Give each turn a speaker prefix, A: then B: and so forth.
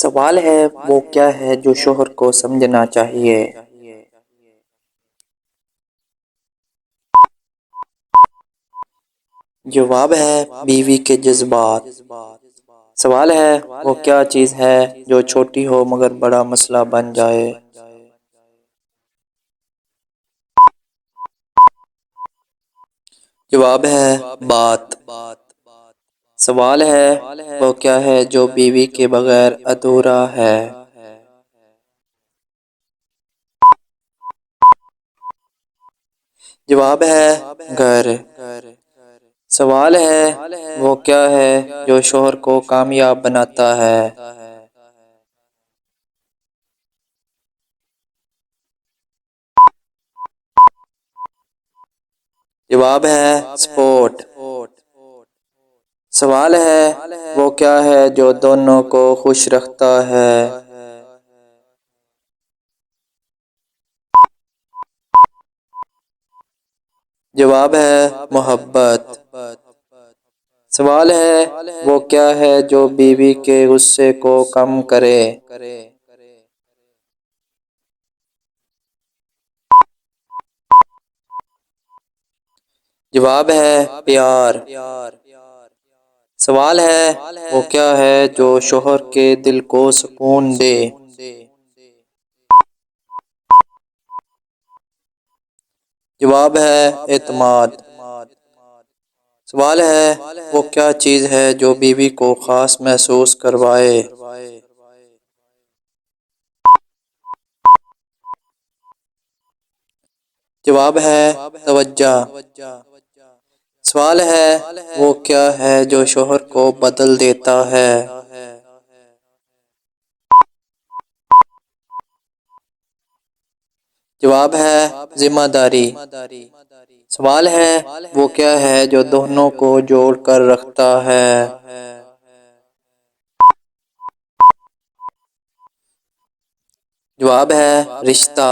A: سوال ہے وہ کیا ہے جو شوہر کو سمجھنا چاہیے؟ جواب ہے بیوی کے جذبات۔ سوال ہے وہ کیا چیز ہے جو چھوٹی ہو مگر بڑا مسئلہ بن جائے؟ جواب ہے بات۔ سوال ہے وہ کیا ہے جو بیوی کے بغیر ادھورا ہے؟ جواب ہے گھر۔ سوال ہے وہ کیا ہے جو شوہر کو کامیاب بناتا ہے؟ جواب ہے سپورٹ۔ سوال ہے وہ کیا ہے جو دونوں کو خوش رکھتا ہے؟ جواب ہے محبت۔ سوال ہے وہ کیا ہے جو بیوی کے غصے کو کم کرے؟ جواب ہے پیار۔ سوال ہے وہ کیا ہے جو شوہر کے دل کو سکون دے؟ جواب ہے اعتماد۔ سوال ہے وہ کیا چیز ہے جو بیوی کو خاص محسوس کروائے؟ جواب ہے توجہ۔ سوال ہے وہ کیا ہے جو شوہر کو بدل دیتا ہے؟ جواب ہے ذمہ داری۔ سوال ہے وہ کیا ہے جو دونوں کو جوڑ کر رکھتا ہے؟ جواب ہے رشتہ۔